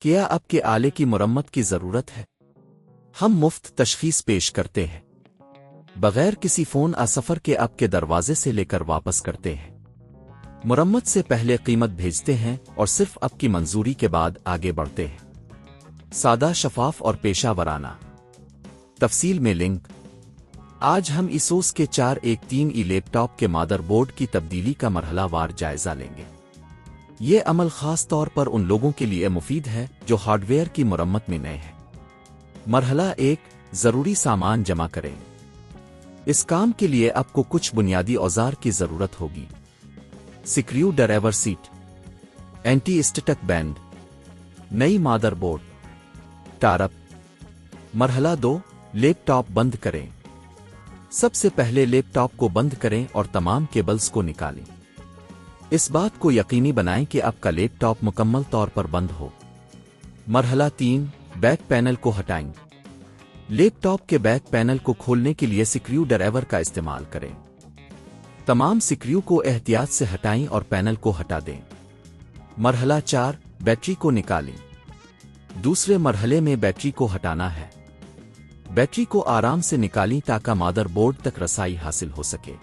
کیا اب کے آلے کی مرمت کی ضرورت ہے؟ ہم مفت تشخیص پیش کرتے ہیں بغیر کسی فون سفر کے اب کے دروازے سے لے کر واپس کرتے ہیں۔ مرمت سے پہلے قیمت بھیجتے ہیں اور صرف اب کی منظوری کے بعد آگے بڑھتے ہیں۔ سادہ، شفاف اور پیشہ ورانہ۔ تفصیل میں لنک۔ آج ہم ایسوس کے 413E لیپ ٹاپ کے مادر بورڈ کی تبدیلی کا مرحلہ وار جائزہ لیں گے۔ یہ عمل خاص طور پر ان لوگوں کے لیے مفید ہے جو ہارڈ ویئر کی مرمت میں نئے ہیں۔ مرحلہ 1، ضروری سامان جمع کریں۔ اس کام کے لیے آپ کو کچھ بنیادی اوزار کی ضرورت ہوگی۔ Screwdriver set, anti static band, نئی مادر بورڈ، ٹارپ۔ مرحلہ 2، لیپ ٹاپ بند کریں۔ سب سے پہلے لیپ ٹاپ کو بند کریں اور تمام کیبلز کو نکالیں۔ اس بات کو یقینی بنائیں کہ آپ کا لیپ ٹاپ مکمل طور پر بند ہو۔ مرحلہ 3، بیک پینل کو ہٹائیں۔ لیپ ٹاپ کے بیک پینل کو کھولنے کے لیے سکریو ڈرائیور کا استعمال کریں۔ تمام سکریو کو احتیاط سے ہٹائیں اور پینل کو ہٹا دیں۔ مرحلہ 4، بیٹری کو نکالیں۔ دوسرے مرحلے میں بیٹری کو ہٹانا ہے۔ بیٹری کو آرام سے نکالیں تاکہ مادر بورڈ تک رسائی حاصل ہو سکے۔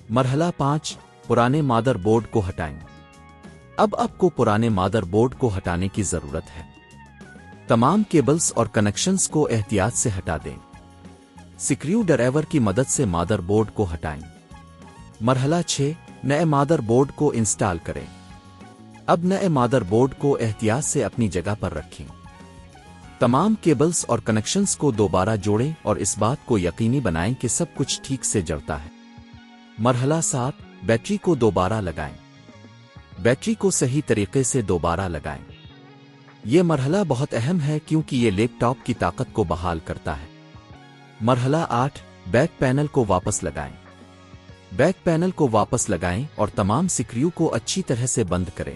مرحلہ 5، پرانے مادر بورڈ کو ہٹائیں۔ اب آپ کو پرانے مادر بورڈ کو ہٹانے کی ضرورت ہے۔ تمام کیبلز اور کنیکشنز کو احتیاط سے ہٹا دیں۔ سکریو ڈرائیور کی مدد سے مادر بورڈ کو ہٹائیں۔ مرحلہ 6، نئے مادر بورڈ کو انسٹال کریں۔ اب نئے مادر بورڈ کو احتیاط سے اپنی جگہ پر رکھیں۔ تمام کیبلز اور کنیکشنز کو دوبارہ جوڑیں اور اس بات کو یقینی بنائیں کہ سب کچھ ٹھیک سے جڑتا ہے۔ مرحلہ 7، بیٹری کو دوبارہ لگائیں۔ بیٹری کو صحیح طریقے سے دوبارہ لگائیں۔ یہ مرحلہ بہت اہم ہے کیونکہ یہ لیپ ٹاپ کی طاقت کو بحال کرتا ہے۔ مرحلہ 8، بیک پینل کو واپس لگائیں۔ بیک پینل کو واپس لگائیں اور تمام سکریو کو اچھی طرح سے بند کریں۔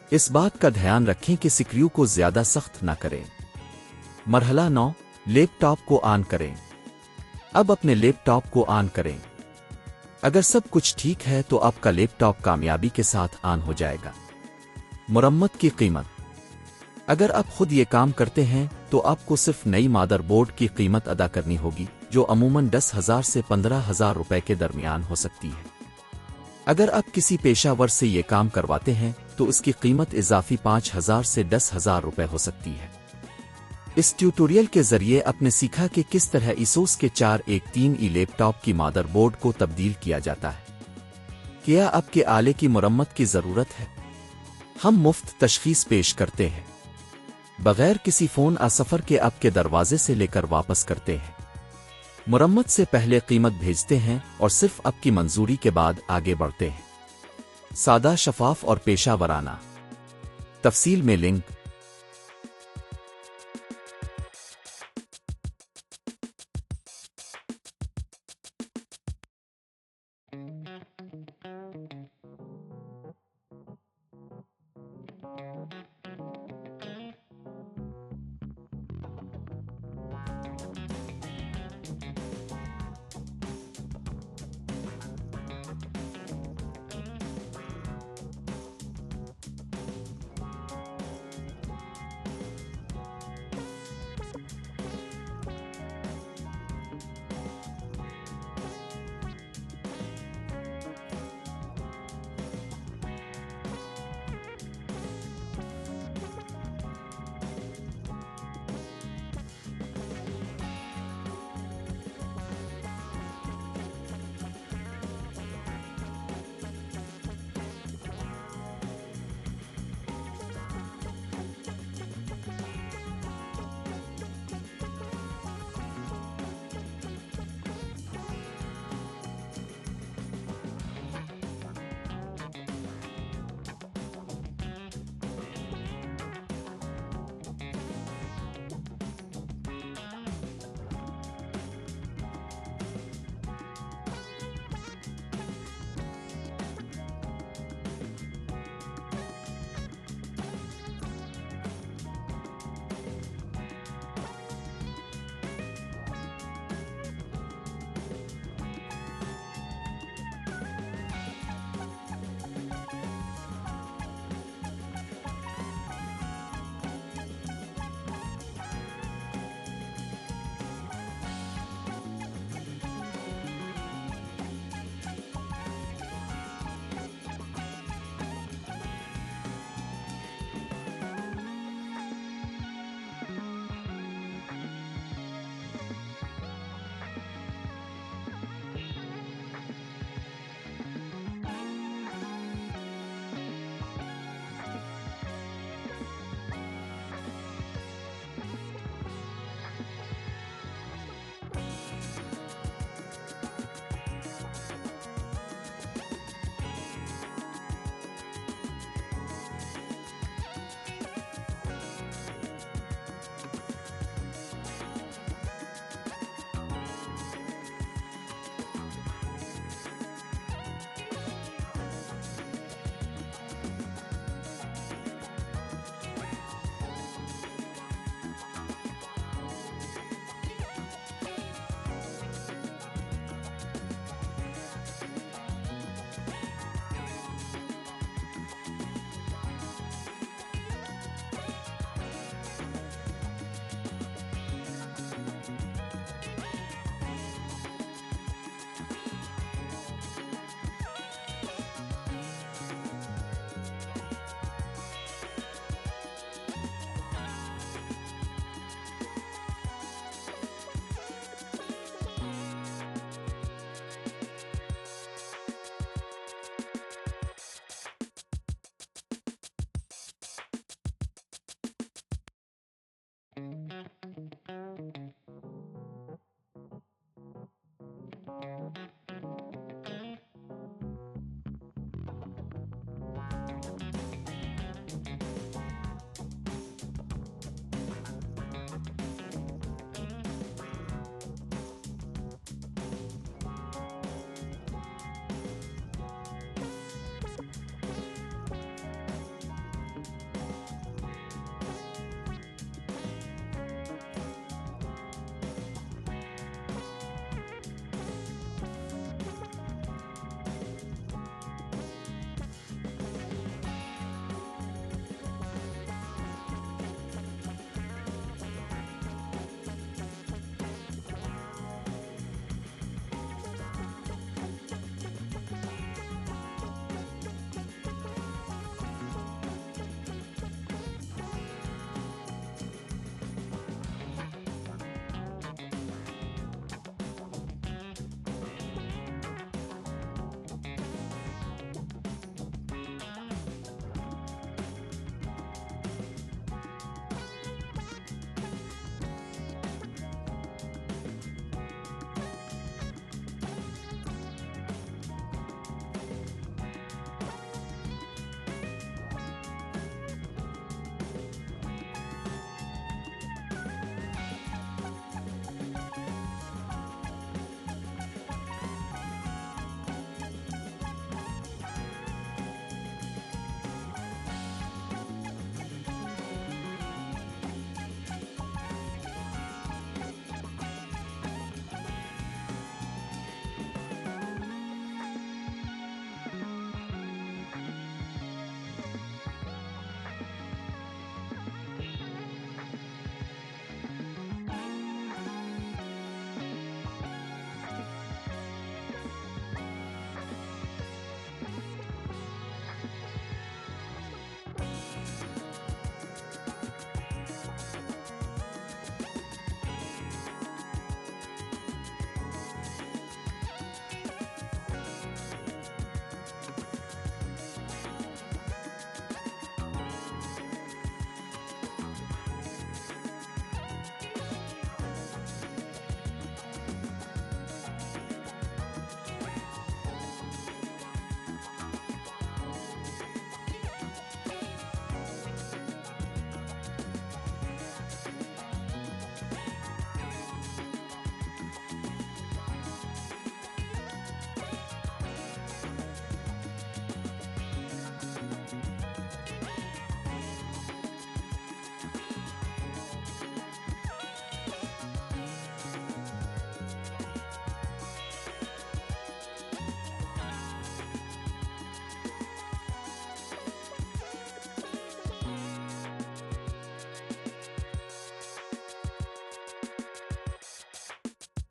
اس بات کا دھیان رکھیں کہ سکریو کو زیادہ سخت نہ کریں۔ مرحلہ 9، لیپ ٹاپ کو آن کریں۔ اب اپنے لیپ ٹاپ کو آن کریں۔ اگر سب کچھ ٹھیک ہے تو آپ کا لیپ ٹاپ کامیابی کے ساتھ آن ہو جائے گا۔ مرمت کی قیمت۔ اگر آپ خود یہ کام کرتے ہیں تو آپ کو صرف نئی مادر بورڈ کی قیمت ادا کرنی ہوگی جو عموماً 10,000 سے 15,000 روپے کے درمیان ہو سکتی ہے۔ اگر آپ کسی پیشہ ور سے یہ کام کرواتے ہیں تو اس کی قیمت اضافی 5,000 سے 10,000 روپے ہو سکتی ہے۔ اس ٹیوٹوریل کے ذریعے آپ نے سیکھا کہ کس طرح ایسوس کے 413E لیپ ٹاپ کی مادر بورڈ کو تبدیل کیا جاتا ہے۔ کیا آپ کے آلے کی مرمت کی ضرورت ہے؟ ہم مفت تشخیص پیش کرتے ہیں بغیر کسی فون سفر کے آپ کے دروازے سے لے کر واپس کرتے ہیں۔ مرمت سے پہلے قیمت بھیجتے ہیں اور صرف آپ کی منظوری کے بعد آگے بڑھتے ہیں۔ سادہ، شفاف اور پیشہ ورانہ۔ تفصیل میں لنک۔